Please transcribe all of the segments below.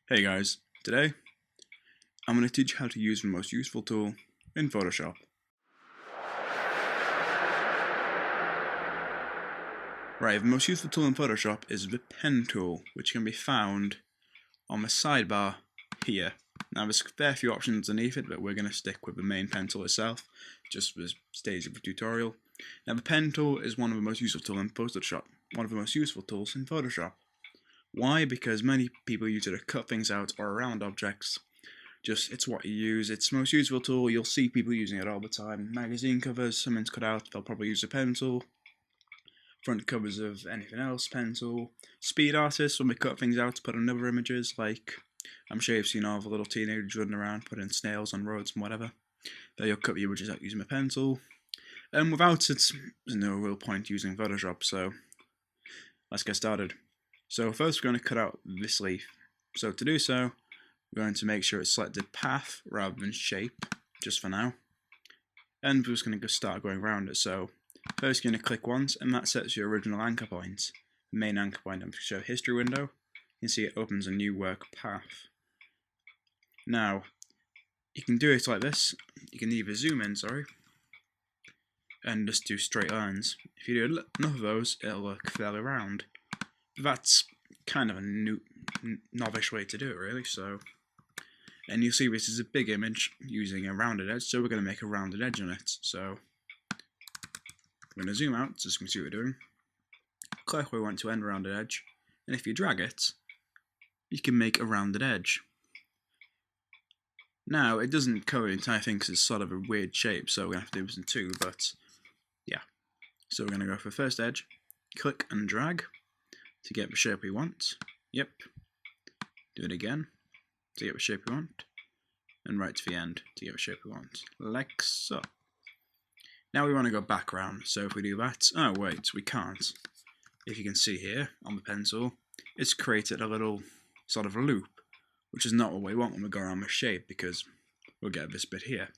Hey guys, today I'm going to teach you how to use the most useful tool in Photoshop. Right, the most useful tool in Photoshop is the pen tool, which can be found on the sidebar here. Now there's a fair few options underneath it, but we're going to stick with the main pen tool itself, just for the stage of the tutorial. Now the pen tool is one of the most useful tools in Photoshop, one of the most useful tools in Photoshop. Why? Because many people use it to cut things out or around objects. It's what you use. It's the most useful tool. You'll see people using it all the time. Magazine covers, something's cut out, they'll probably use a pen tool. Front covers of anything else, pen tool. Speed artists, when they cut things out to put on other images, like I'm sure you've seen all the little teenagers running around putting snails on roads and whatever. They'll cut the images out using a pen tool. Without it, there's no real point using Photoshop, so let's get started. So first we're going to cut out this leaf. So to do so, we're going to make sure it's selected path rather than shape, just for now. And we're just going to start going around it. So first you're going to click once, and that sets your original anchor point. The main anchor point. I'm going to show history window. You can see it opens a new work path. Now, you can do it like this. You can either zoom in, and just do straight lines. If you do enough of those, it'll look fairly round. That's kind of a novice way to do it, really. And you'll see this is a big image using a rounded edge, so we're going to make a rounded edge on it. So we're going to zoom out so you can see what we're doing. Click where we want to end rounded edge, and if you drag it, you can make a rounded edge. Now, it doesn't cover the entire thing because it's sort of a weird shape, so we're going to have to do this in two, but yeah. So we're going to go for the first edge, click and drag to get the shape we want. Yep. Do it again to get the shape we want, and right to the end to get the shape we want, like so. Now we want to go back round, so if we do that, oh wait, we can't. If you can see here on the pencil, it's created a little sort of loop, which is not what we want when we go around the shape, because we'll get this bit here.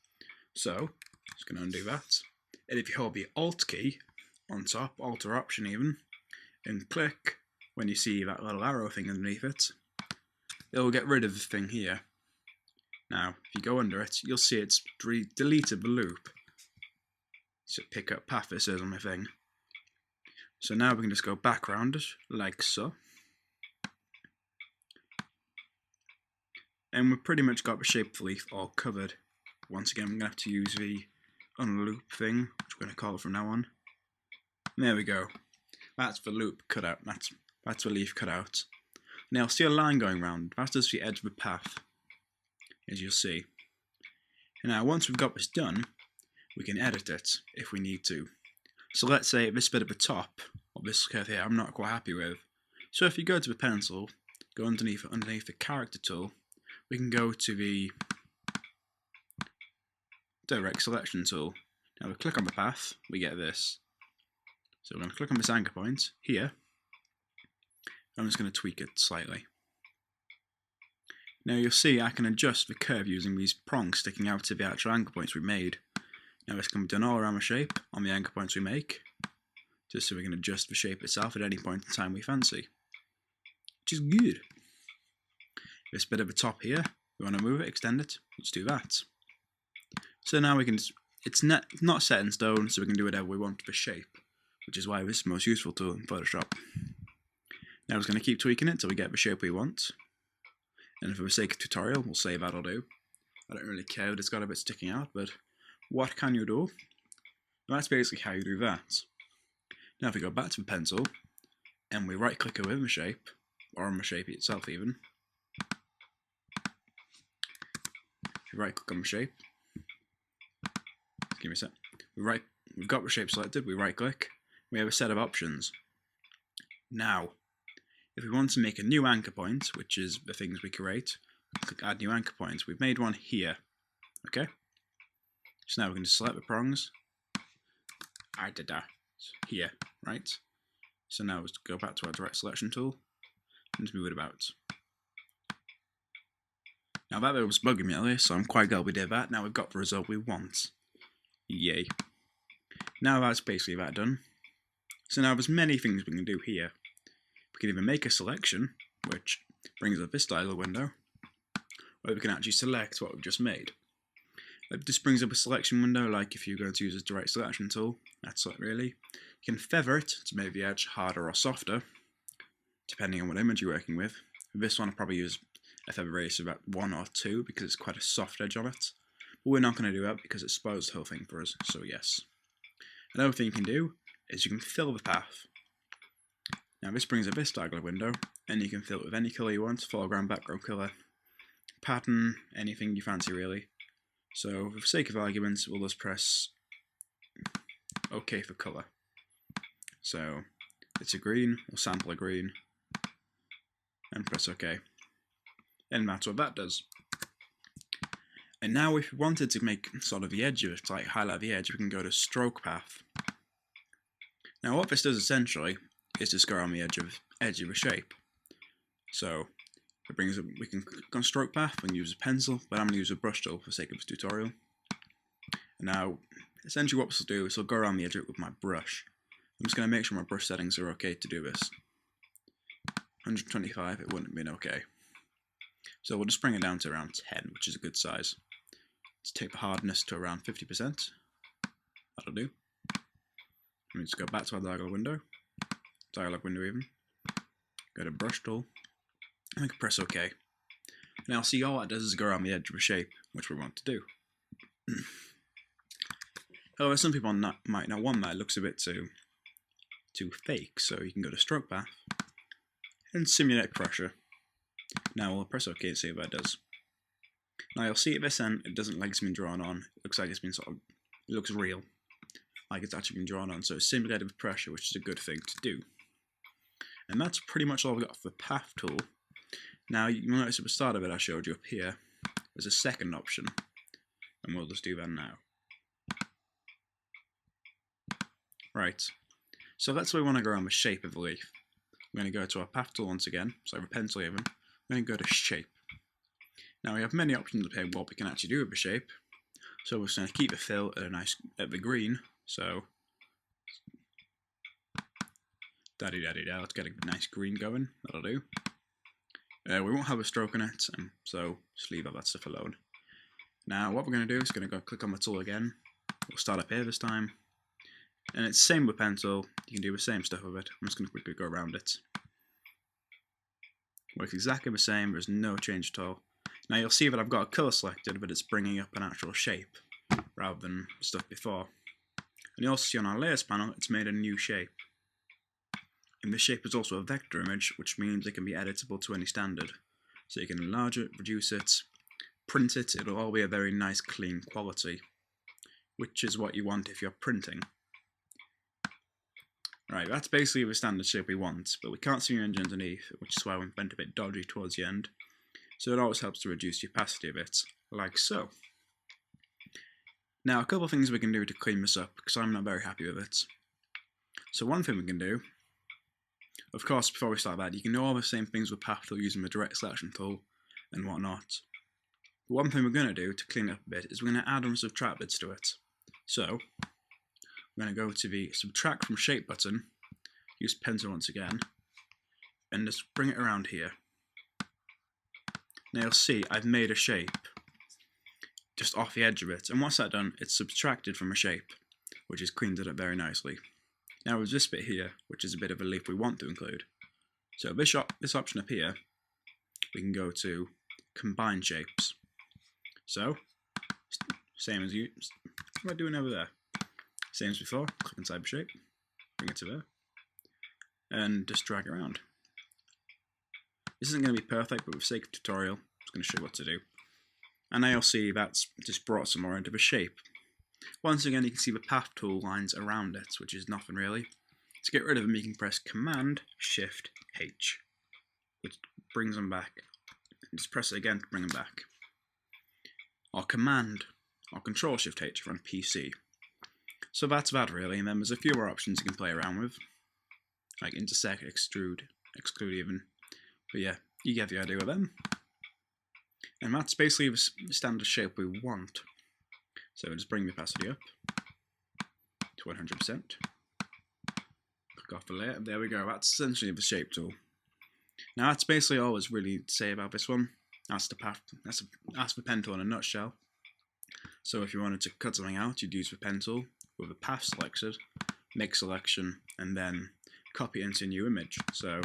So, just going to undo that, and if you hold the Alt key on top, Alt or Option even, and click when you see that little arrow thing underneath it, it'll get rid of the thing here. Now, if you go under it, you'll see it's deleted the loop. So pick up path, it says on my thing. So now we can just go back round it, like so. And we've pretty much got the shape of the leaf all covered. Once again, we're going to have to use the unloop thing, which we're going to call it from now on. And there we go. That's the loop cut out. That's the leaf cut out. Now see a line going round. That's just the edge of the path, as you'll see. And now once we've got this done, we can edit it if we need to. So let's say this bit at the top of this curve here I'm not quite happy with. So if you go to the pencil, go underneath the character tool, we can go to the direct selection tool. Now we click on the path, we get this. So we're going to click on this anchor point here. I'm just going to tweak it slightly. Now you'll see I can adjust the curve using these prongs sticking out to the actual anchor points we made. Now this can be done all around the shape on the anchor points we make, just so we can adjust the shape itself at any point in time we fancy, which is good. This bit at the top here, we want to move it, extend it, let's do that. So now we can, it's not set in stone, so we can do whatever we want with the shape, which is why this is the most useful tool in Photoshop. Now we're just going to keep tweaking it until we get the shape we want. And for the sake of tutorial, we'll say that'll do. I don't really care that it's got a bit sticking out, but what can you do? Well, that's basically how you do that. Now if we go back to the pencil, and we right click over the shape, or on the shape itself even. If you right click on the shape, give me a sec. We've got the shape selected, we right click, we have a set of options. Now, if we want to make a new anchor point, which is the things we create, click add new anchor point. We've made one here, okay? So now we can just select the prongs, here, right? So now let's go back to our direct selection tool, and just move it about. Now that was bugging me earlier, so I'm quite glad we did that. Now we've got the result we want. Yay. Now that's basically that done. So now there's many things we can do here. We can either make a selection, which brings up this dialog window where we can actually select what we've just made. This brings up a selection window, like if you're going to use a direct selection tool. That's it really. You can feather it to make the edge harder or softer, depending on what image you're working with. This one I'll probably use a feather radius of about 1 or 2 because it's quite a soft edge on it. But we're not going to do that because it spoils the whole thing for us, so yes. Another thing you can do is you can fill the path. Now this brings up this dialog window, and you can fill it with any colour you want, foreground, background colour, pattern, anything you fancy really. So for the sake of arguments, we'll just press OK for colour. So it's a green, we'll sample a green, and press OK. And that's what that does. And now if we wanted to make sort of the edge of it, like highlight the edge, we can go to stroke path. Now what this does essentially is just go around the edge of a shape. So it brings up, we can click on stroke path and use a pencil, but I'm going to use a brush tool for the sake of this tutorial. And now essentially what this will do is I'll go around the edge of it with my brush. I'm just going to make sure my brush settings are okay to do this. 125, it wouldn't have been okay. So we'll just bring it down to around 10, which is a good size. Let's take the hardness to around 50%. That'll do. Let me just go back to our dialog window even. Go to brush tool, and we can press OK. Now see, all that does is go around the edge of a shape, which we want to do. However, some people might not want that. It looks a bit too fake, so you can go to stroke path and simulate pressure. Now we'll press OK and see what that does. Now you'll see at this end, it doesn't like it's been drawn on. It looks like it's been it looks real, like it's actually been drawn on. So it's simulated with pressure, which is a good thing to do. And that's pretty much all we got for the path tool. Now you'll notice at the start of it I showed you up here, there's a second option, and we'll just do that now. Right, so that's where we want to go around the shape of the leaf. We're going to go to our path tool once again, so I have a pencil even. We're going to go to shape. Now we have many options up here what we can actually do with the shape. So we're just going to keep the fill at the green, so da-dee-da-dee-da, let's get a nice green going, that'll do. We won't have a stroke in it, so just leave all that stuff alone. Now what we're going to do is going to go click on the tool again. We'll start up here this time. And it's the same with pencil, you can do the same stuff with it. I'm just going to quickly go around it. Works exactly the same, there's no change at all. Now you'll see that I've got a colour selected, but it's bringing up an actual shape, rather than stuff before. And you also see on our layers panel, it's made a new shape. And this shape is also a vector image, which means it can be editable to any standard. So you can enlarge it, reduce it, print it, it'll all be a very nice clean quality, which is what you want if you're printing. Right, that's basically the standard shape we want, but we can't see your image underneath, which is why we went a bit dodgy towards the end. So it always helps to reduce the opacity of it, like so. Now a couple of things we can do to clean this up, because I'm not very happy with it. So one thing we can do, of course before we start that, you can do all the same things with path tool using the direct selection tool and whatnot. But one thing we're going to do to clean it up a bit is we're going to add and subtract bits to it. So we're going to go to the subtract from shape button, use pencil once again, and just bring it around here. Now you'll see I've made a shape just off the edge of it, and once that's done, it's subtracted from a shape, which has cleaned it up very nicely. Now there's this bit here, which is a bit of a leaf we want to include. So this option up here, we can go to combine shapes. So, same as what am I doing over there? Same as before, click inside the shape, bring it to there, and just drag it around. This isn't going to be perfect, but for the sake of tutorial, I'm just going to show you what to do. And now you'll see that's just brought some more into the shape. Once again, you can see the path tool lines around it, which is nothing really. To get rid of them, you can press Command-Shift-H, which brings them back. Just press it again to bring them back. Or Control-Shift-H on PC. So that's that really, and then there's a few more options you can play around with, like intersect, extrude, exclude even. But yeah, you get the idea with them. And that's basically the standard shape we want. So we'll just bring the opacity up to 100%. Click off the layer, there we go, that's essentially the shape tool. Now that's basically all there's really to say about this one. That's the pen tool in a nutshell. So if you wanted to cut something out, you'd use the pen tool with the path selected, make selection, and then copy it into a new image. So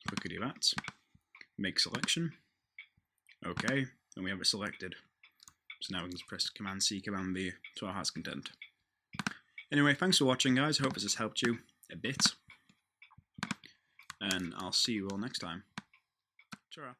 quickly do that. Make selection. Okay, and we have it selected. So now we can press Command C, Command V to our heart's content. Anyway, thanks for watching, guys. I hope this has helped you a bit. And I'll see you all next time. Ta-ra.